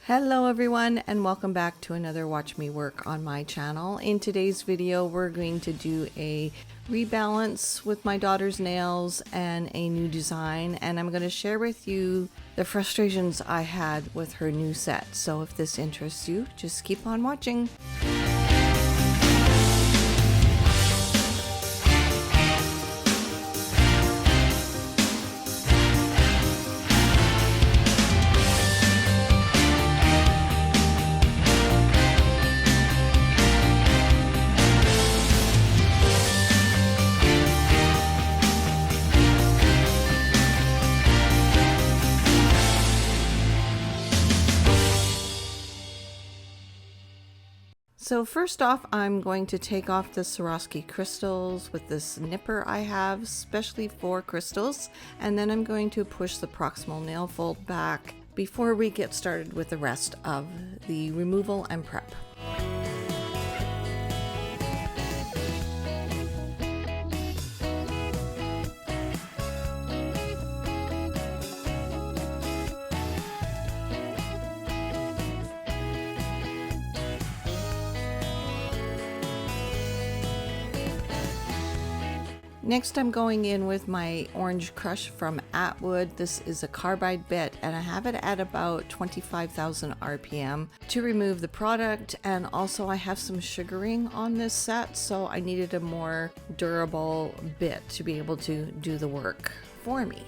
Hello everyone, and welcome back to another Watch Me Work on my channel. In today's video we're going to do a rebalance with my daughter's nails and a new design, and I'm going to share with you the frustrations I had with her new set. So if this interests you, just keep on watching. So first off, I'm going to take off the Swarovski crystals with this nipper I have, especially for crystals, and then I'm going to push the proximal nail fold back before we get started with the rest of the removal and prep. Next, I'm going in with my Orange Crush from Atwood. This is a carbide bit, and I have it at about 25,000 RPM to remove the product. And also I have some sugaring on this set, so I needed a more durable bit to be able to do the work for me.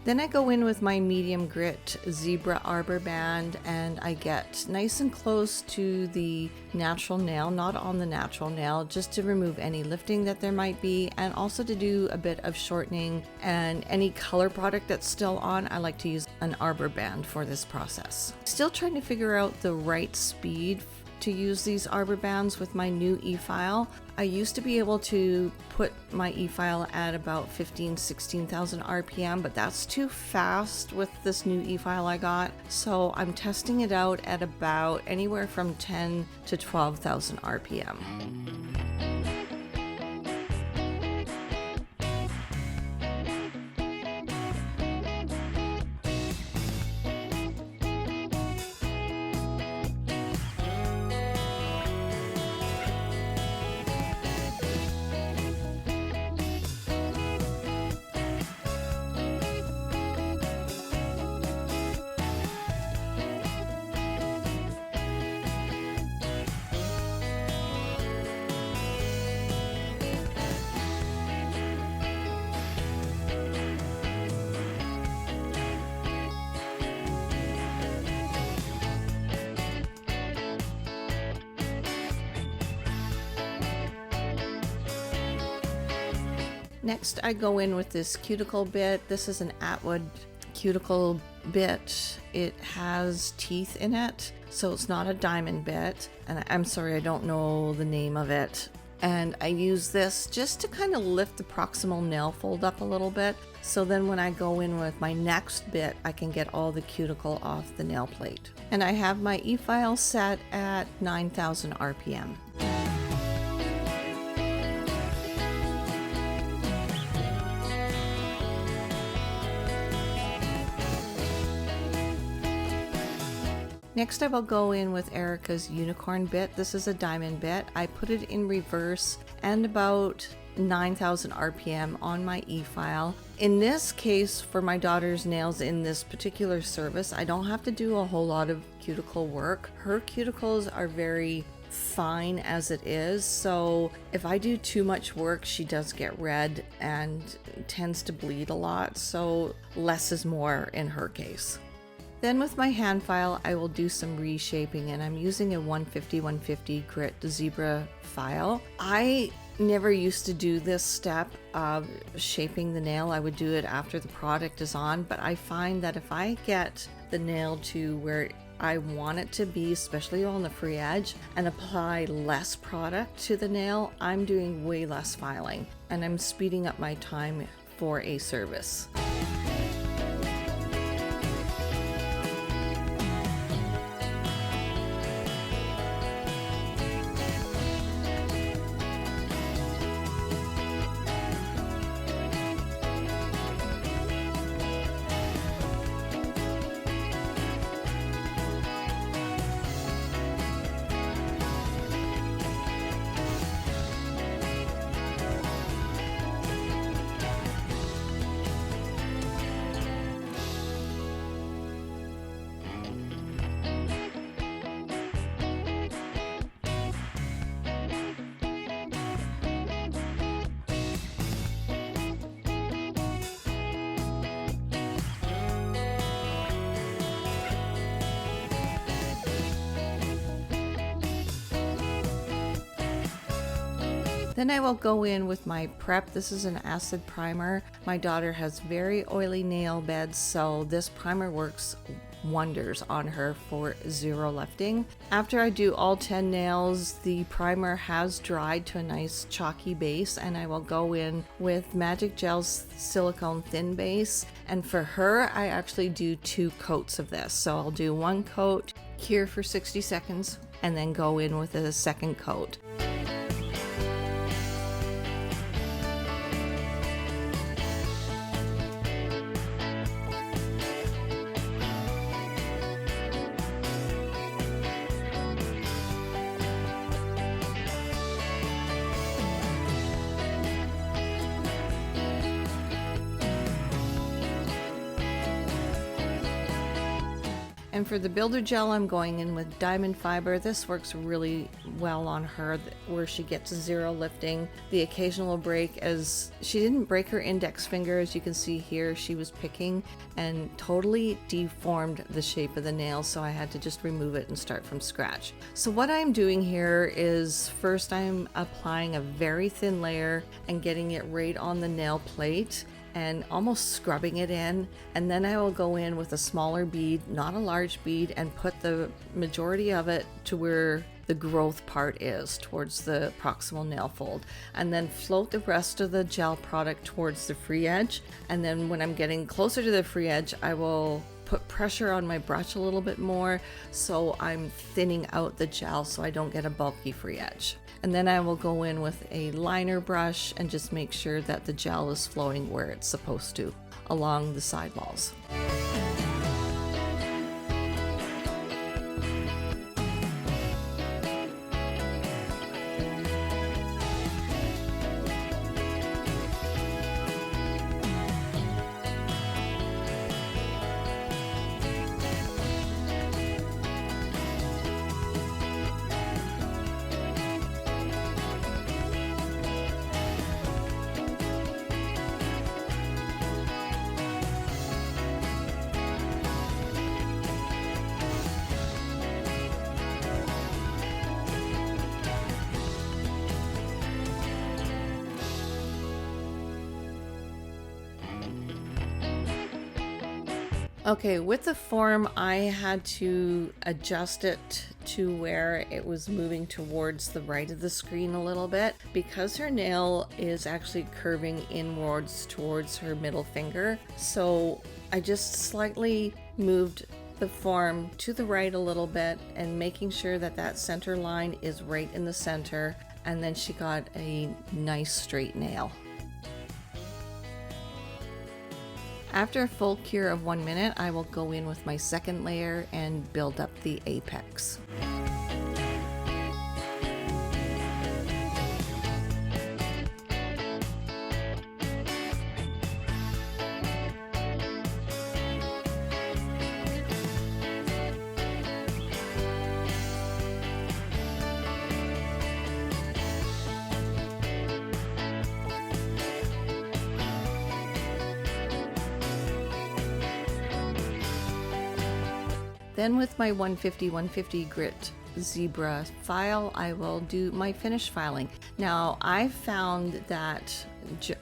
Then I go in with my medium grit zebra arbor band, and I get nice and close to the natural nail, not on the natural nail, just to remove any lifting that there might be, and also to do a bit of shortening. And any color product that's still on, I like to use an arbor band for this process. Still trying to figure out the right speed to use these arbor bands with my new e-file. I used to be able to put my e-file at about 16,000 RPM, but that's too fast with this new e-file I got. So I'm testing it out at about anywhere from 10 to 12,000 RPM. Next, I go in with this cuticle bit. This is an Atwood cuticle bit. It has teeth in it, so it's not a diamond bit. And I'm sorry, I don't know the name of it. And I use this just to kind of lift the proximal nail fold up a little bit. So then when I go in with my next bit, I can get all the cuticle off the nail plate. And I have my e-file set at 9,000 RPM. Next I will go in with Erica's unicorn bit. This is a diamond bit. I put it in reverse and about 9,000 RPM on my e-file. In this case, for my daughter's nails in this particular service, I don't have to do a whole lot of cuticle work. Her cuticles are very fine as it is, so if I do too much work, she does get red and tends to bleed a lot, so less is more in her case. Then with my hand file, I will do some reshaping, and I'm using a 150 grit zebra file. I never used to do this step of shaping the nail. I would do it after the product is on, but I find that if I get the nail to where I want it to be, especially on the free edge, and apply less product to the nail, I'm doing way less filing, and I'm speeding up my time for a service. Then I will go in with my prep. This is an acid primer. My daughter has very oily nail beds, so this primer works wonders on her for zero lifting. After I do all 10 nails, the primer has dried to a nice chalky base, and I will go in with Magic Gel's silicone thin base. And for her, I actually do 2 coats of this. So I'll do 1 coat, cure for 60 seconds, and then go in with a second coat. And for the builder gel, I'm going in with Diamond Fibre. This works really well on her, where she gets zero lifting. The occasional break, as she didn't break her index finger, as you can see here, she was picking and totally deformed the shape of the nail, so I had to just remove it and start from scratch. So what I'm doing here is, first I'm applying a very thin layer and getting it right on the nail plate and almost scrubbing it in, and then I will go in with a smaller bead, not a large bead, and put the majority of it to where the growth part is, towards the proximal nail fold, and then float the rest of the gel product towards the free edge. And then when I'm getting closer to the free edge, I will put pressure on my brush a little bit more, so I'm thinning out the gel so I don't get a bulky free edge. And then I will go in with a liner brush and just make sure that the gel is flowing where it's supposed to, along the side walls. Okay, with the form, I had to adjust it to where it was moving towards the right of the screen a little bit, because her nail is actually curving inwards towards her middle finger. So I just slightly moved the form to the right a little bit and making sure that that center line is right in the center, and then she got a nice straight nail. After a full cure of 1 minute, I will go in with my second layer and build up the apex. Then with my 150 grit zebra file, I will do my finish filing. Now I found that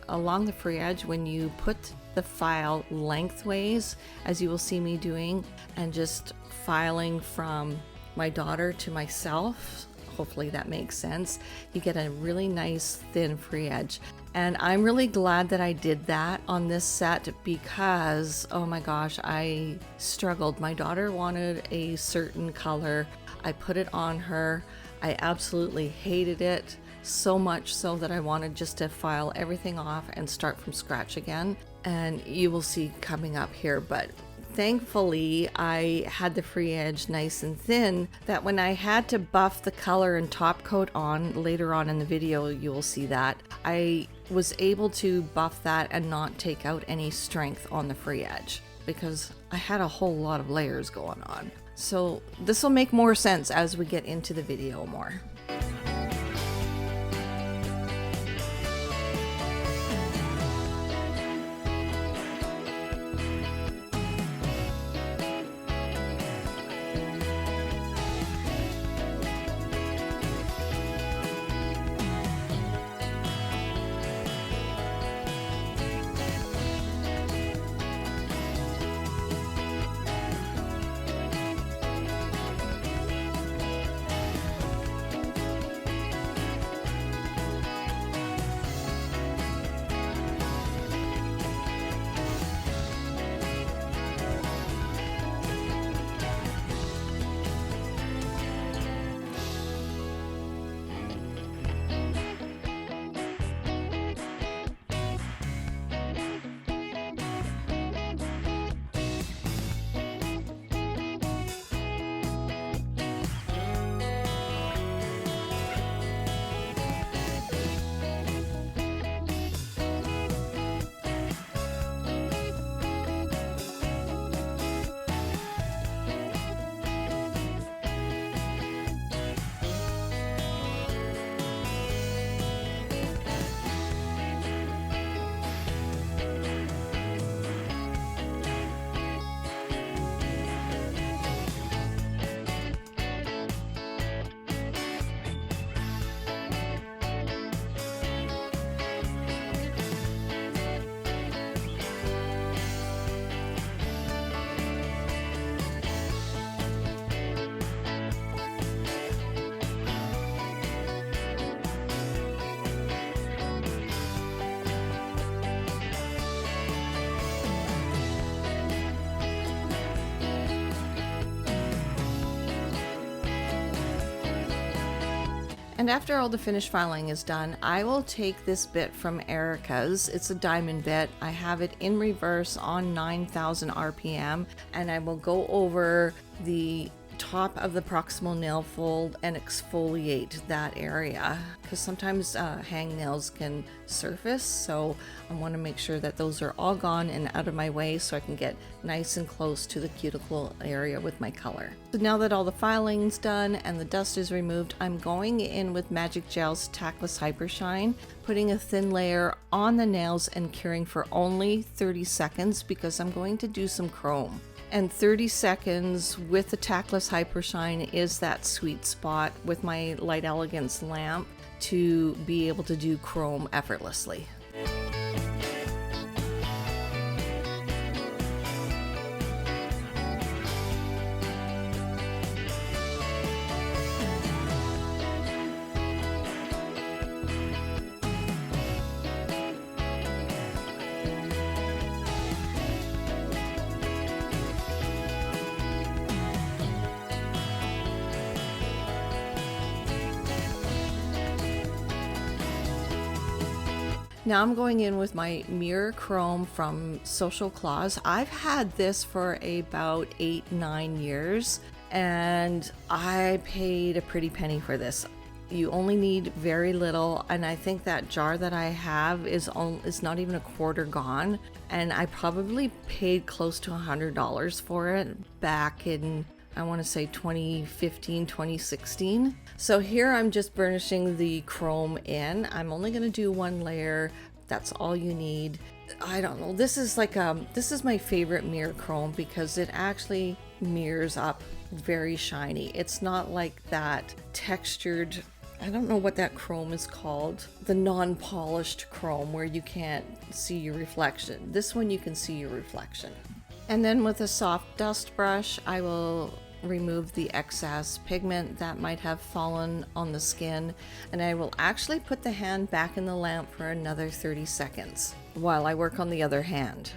along the free edge, when you put the file lengthways, as you will see me doing, and just filing from my daughter to myself, hopefully that makes sense, you get a really nice thin free edge. And I'm really glad that I did that on this set because, oh my gosh, I struggled. My daughter wanted a certain color. I put it on her. I absolutely hated it, so much so that I wanted just to file everything off and start from scratch again. And you will see coming up here, but thankfully I had the free edge nice and thin that when I had to buff the color and top coat on later on in the video, you will see that I was able to buff that and not take out any strength on the free edge because I had a whole lot of layers going on. So this will make more sense as we get into the video more. And after all the finish filing is done, I will take this bit from Erica's. It's a diamond bit. I have it in reverse on 9,000 RPM, and I will go over the top of the proximal nail fold and exfoliate that area because sometimes hangnails can surface, so I want to make sure that those are all gone and out of my way so I can get nice and close to the cuticle area with my color. So now that all the filing's done and the dust is removed, I'm going in with Magic Gel's Tackless Hypershine, putting a thin layer on the nails and curing for only 30 seconds because I'm going to do some chrome. And 30 seconds with the Tackless Hypershine is that sweet spot with my Light Elegance lamp to be able to do chrome effortlessly. Now I'm going in with my Mirror Chrome from Social Claus. I've had this for about 8-9 years, and I paid a pretty penny for this. You only need very little, and I think that jar that I have is not even a quarter gone, and I probably paid close to $100 for it back in, I want to say 2015, 2016. So here I'm just burnishing the chrome in. I'm only going to do one layer. That's all you need. I don't know. This is my favorite mirror chrome because it actually mirrors up very shiny. It's not like that textured, I don't know what that chrome is called, the non-polished chrome where you can't see your reflection. This one you can see your reflection. And then with a soft dust brush, I will remove the excess pigment that might have fallen on the skin, and I will actually put the hand back in the lamp for another 30 seconds while I work on the other hand.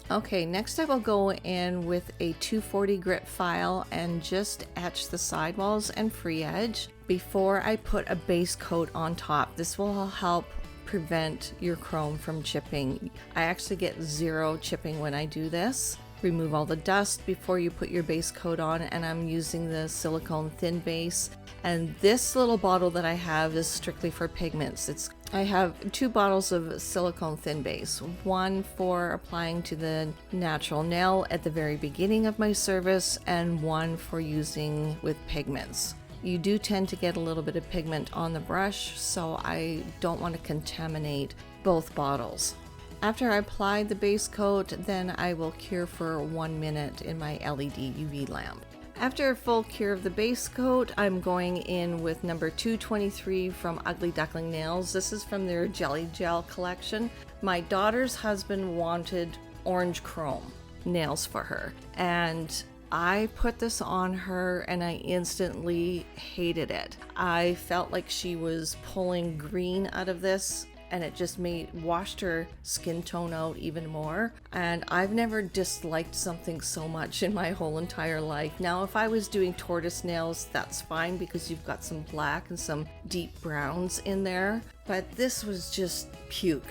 Okay, next I will go in with a 240 grit file and just etch the sidewalls and free edge before I put a base coat on top. This will help prevent your chrome from chipping. I actually get zero chipping when I do this. Remove all the dust before you put your base coat on, and I'm using the silicone thin base. And this little bottle that I have is strictly for pigments. I have 2 bottles of silicone thin base, one for applying to the natural nail at the very beginning of my service, and one for using with pigments. You do tend to get a little bit of pigment on the brush, so I don't want to contaminate both bottles. After I apply the base coat, then I will cure for 1 minute in my LED UV lamp. After a full cure of the base coat, I'm going in with number 223 from Ugly Duckling Nails. This is from their Jelly Gel collection. My daughter's husband wanted orange chrome nails for her, and I put this on her and I instantly hated it. I felt like she was pulling green out of this, and it just washed her skin tone out even more. And I've never disliked something so much in my whole entire life. Now, if I was doing tortoise nails, that's fine because you've got some black and some deep browns in there. But this was just puke.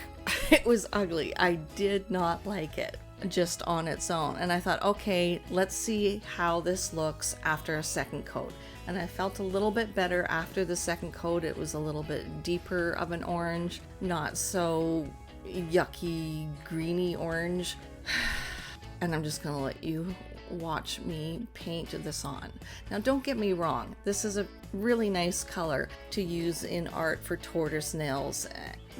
It was ugly. I did not like it just on its own. And I thought, okay, let's see how this looks after a second coat. And I felt a little bit better after the second coat. It was a little bit deeper of an orange, not so yucky, greeny orange. And I'm just gonna let you watch me paint this on. Now, don't get me wrong, this is a really nice color to use in art for tortoise nails,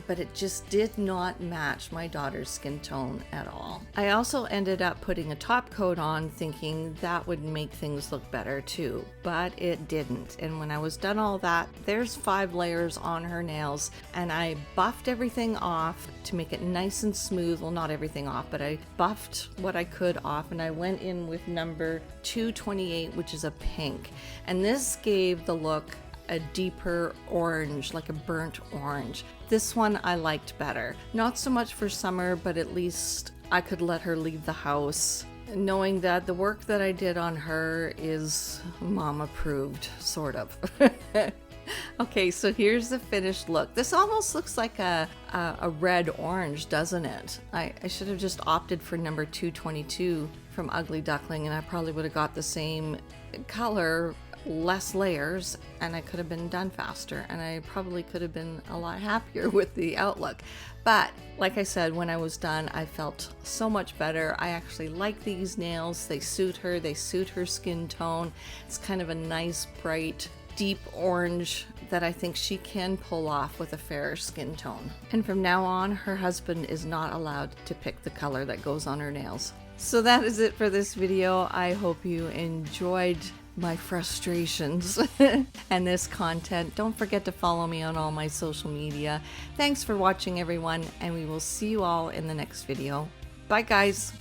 but it just did not match my daughter's skin tone at all. I also ended up putting a top coat on thinking that would make things look better too, but it didn't. And when I was done all that, there's 5 layers on her nails, and I buffed everything off to make it nice and smooth. Well, not everything off, but I buffed what I could off, and I went in with number 228, which is a pink. And this gave the look a deeper orange, like a burnt orange. This one I liked better. Not so much for summer, but at least I could let her leave the house knowing that the work that I did on her is mom approved, sort of. Okay, so here's the finished look. This almost looks like a red orange, doesn't it? I should have just opted for number 222 from Ugly Duckling, and I probably would have got the same color, less layers, and I could have been done faster, and I probably could have been a lot happier with the outlook. But like I said, when I was done, I felt so much better. I actually like these nails. They suit her. They suit her skin tone. It's kind of a nice, bright, deep orange that I think she can pull off with a fairer skin tone. And from now on, her husband is not allowed to pick the color that goes on her nails. So that is it for this video. I hope you enjoyed my frustrations and this content. Don't forget to follow me on all my social media. Thanks for watching, everyone, and we will see you all in the next video. Bye, guys.